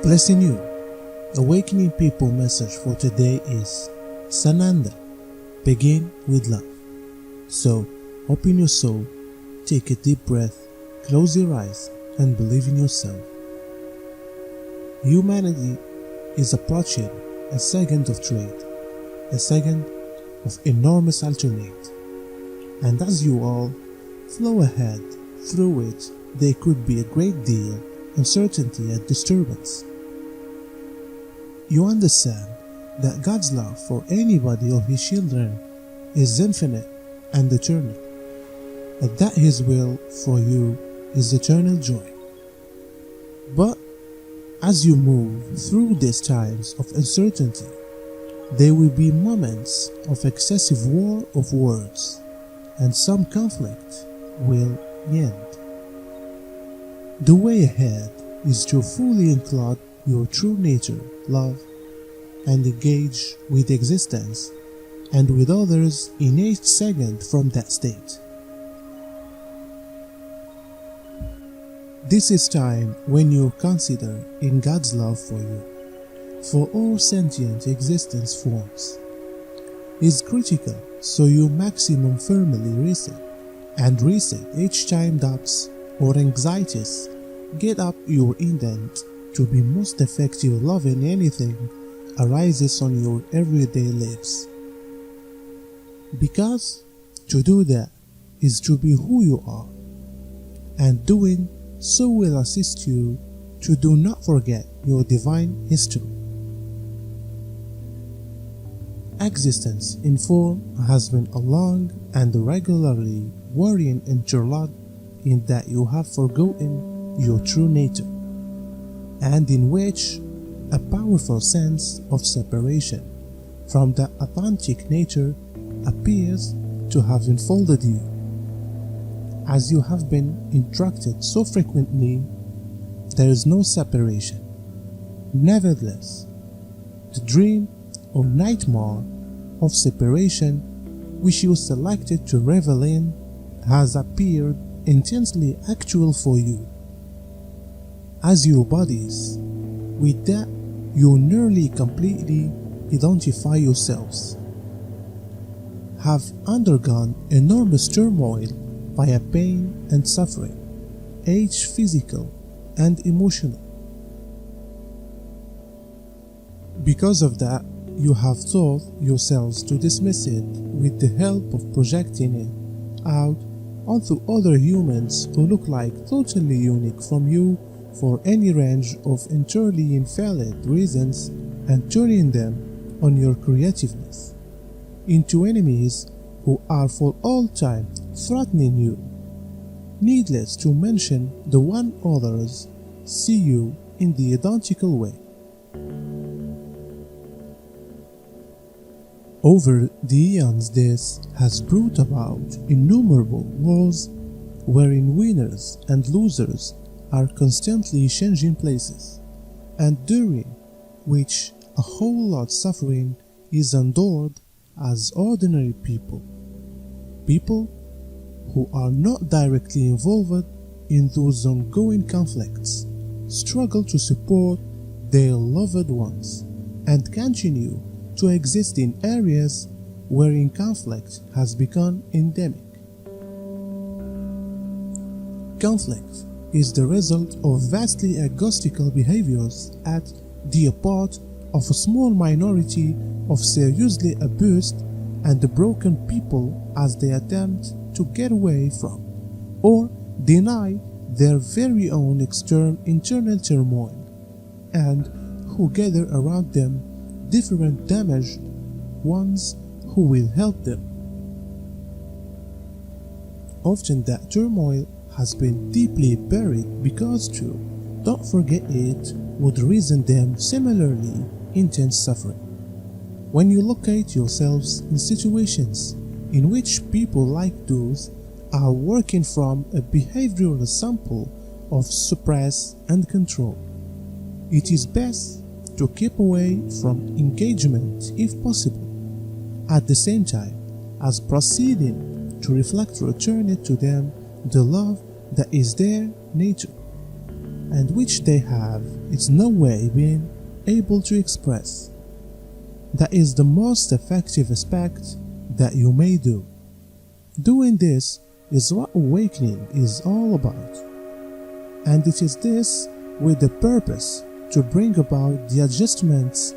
Blessing you. Awakening People message for today is Sananda. Begin with love. So, open your soul, take a deep breath, close your eyes, and believe in yourself. Humanity is approaching a second of trade, a second of enormous alternate. And as you all flow ahead through it, there could be a great deal uncertainty and disturbance. You understand that God's love for anybody of His children is infinite and eternal, and that His will for you is eternal joy. But as you move through these times of uncertainty, there will be moments of excessive war of words, and some conflict will end. The way ahead is to fully include your true nature, love, and engage with existence and with others in each second from that state. This is time when you consider in God's love for you, for all sentient existence forms, is critical, so you maximum firmly reset each time doubts or anxieties get up your intent to be most effective loving anything arises on your everyday lives. Because to do that is to be who you are, and doing so will assist you to do not forget your divine history. Existence in form has been a long and regularly worrying interlude in that you have forgotten your true nature, and in which a powerful sense of separation from that authentic nature appears to have enfolded you. As you have been instructed so frequently, there is no separation. Nevertheless, the dream or nightmare of separation which you selected to revel in has appeared intensely actual for you. As your bodies, with that you nearly completely identify yourselves, have undergone enormous turmoil via pain and suffering, each physical and emotional. Because of that, you have taught yourselves to dismiss it with the help of projecting it out onto other humans who look like totally unique from you for any range of entirely invalid reasons, and turning them on your creativeness into enemies who are for all time threatening you. Needless to mention the one others see you in the identical way. Over the eons, this has brought about innumerable wars wherein winners and losers are constantly changing places, and during which a whole lot suffering is endured as ordinary people who are not directly involved in those ongoing conflicts struggle to support their loved ones and continue to exist in areas wherein conflict has become endemic. Conflict is the result of vastly egotistical behaviors at the part of a small minority of seriously abused and broken people as they attempt to get away from or deny their very own internal turmoil, and who gather around them different damaged ones who will help them. Often that turmoil has been deeply buried because to don't forget it would reason them similarly intense suffering. When you locate yourselves in situations in which people like those are working from a behavioral sample of suppress and control. It is best to keep away from engagement if possible, at the same time as proceeding to reflect return to them the love that is their nature, and which they have is no way been able to express. That is the most effective aspect that you may do. Doing this is what awakening is all about, and it is this with the purpose to bring about the adjustments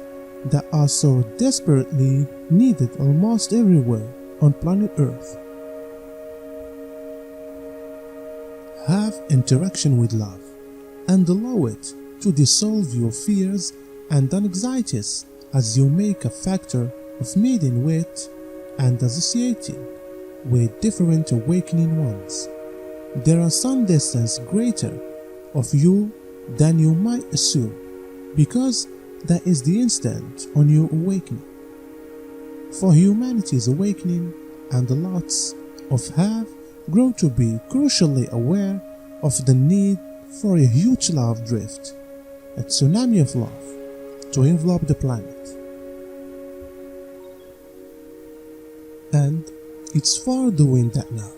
that are so desperately needed almost everywhere on planet Earth. Have interaction with love and allow it to dissolve your fears and anxieties as you make a factor of meeting with and associating with different awakening ones. There are some distance greater of you than you might assume, because that is the instant on your awakening. For humanity's awakening and the lots of have grown to be crucially aware of the need for a huge love drift, a tsunami of love, to envelop the planet. And it's for doing that now.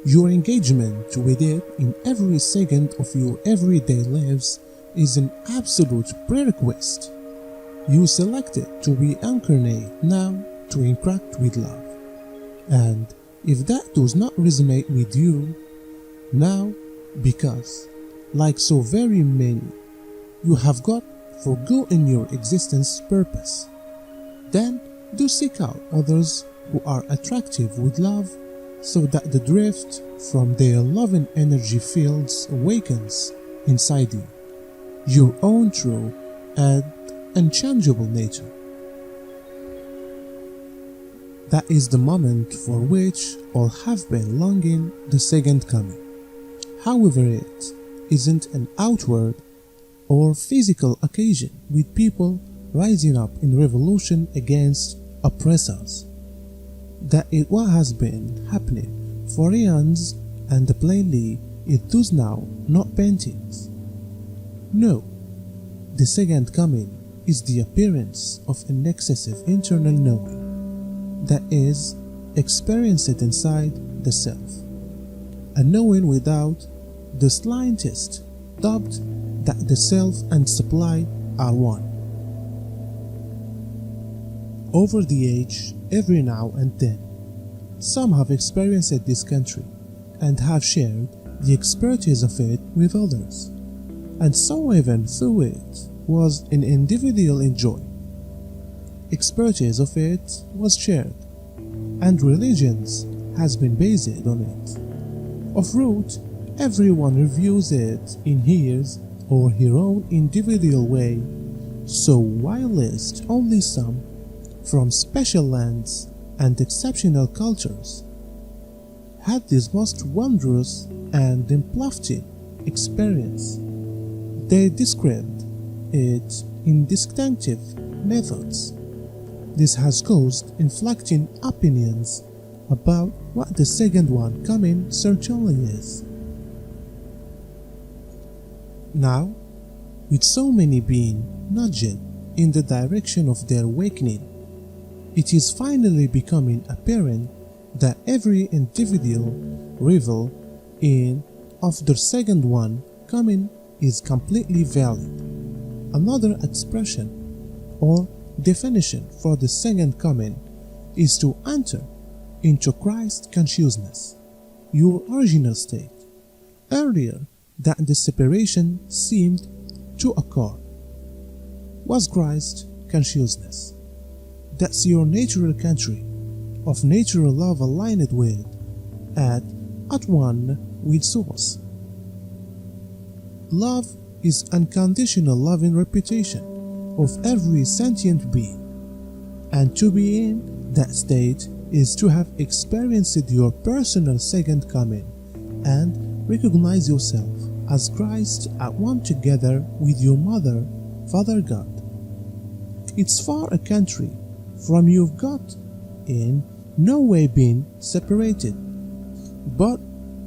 Your engagement with it in every second of your everyday lives is an absolute prerequisite. You selected to reincarnate now to interact with love. And if that does not resonate with you now, because, like so very many, you have got forgotten your existence purpose, then do seek out others who are attractive with love, so that the drift from their loving energy fields awakens inside you, your own true and unchangeable nature. That is the moment for which all have been longing, the second coming. However, it isn't an outward or physical occasion with people rising up in revolution against oppressors. That is what has been happening for eons, and plainly it does now not paintings. No, the second coming is the appearance of an excessive internal knowing that is experienced inside the self, a knowing without the slightest doubt that the self and supply are one. Over the age, every now and then, some have experienced this country and have shared the expertise of it with others, and some even through it was an individual enjoy. Expertise of it was shared, and religions has been based on it. Of root, everyone reviews it in his or her own individual way, so whilst only some from special lands and exceptional cultures had this most wondrous and uplifting experience, they described it in distinctive methods. This has caused inflecting opinions about what the second one coming certainly is. Now, with so many being nudged in the direction of their awakening, it is finally becoming apparent that every individual revel in of the second one coming is completely valid. Another expression or definition for the second coming is to enter into Christ consciousness, your original state, earlier than the separation seemed to occur, was Christ consciousness. That's your natural country, of natural love aligned with, at one with Source. Love is unconditional loving reputation of every sentient being, and to be in that state is to have experienced your personal second coming and recognize yourself as Christ at one together with your Mother, Father God. It's far a country from you've got in no way being separated, but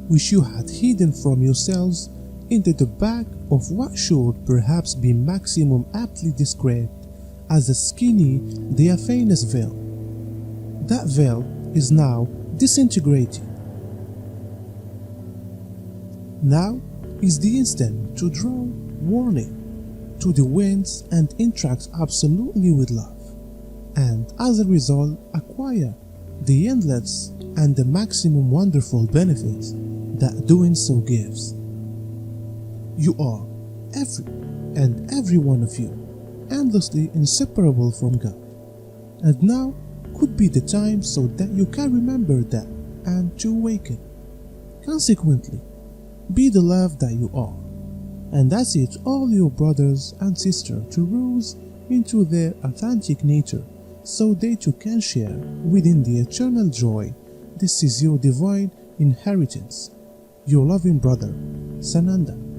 which you had hidden from yourselves into the back of what should perhaps be maximum aptly described as a skinny diaphanous veil. That veil is now disintegrating. Now is the instant to draw warning to the winds and interact absolutely with love, and as a result acquire the endless and the maximum wonderful benefits that doing so gives. You are, every one of you, endlessly inseparable from God, and now could be the time so that you can remember that and to awaken. Consequently, be the love that you are, and that's it all your brothers and sisters to rose into their authentic nature so that you can share within the eternal joy. This is your divine inheritance. Your loving brother, Sananda.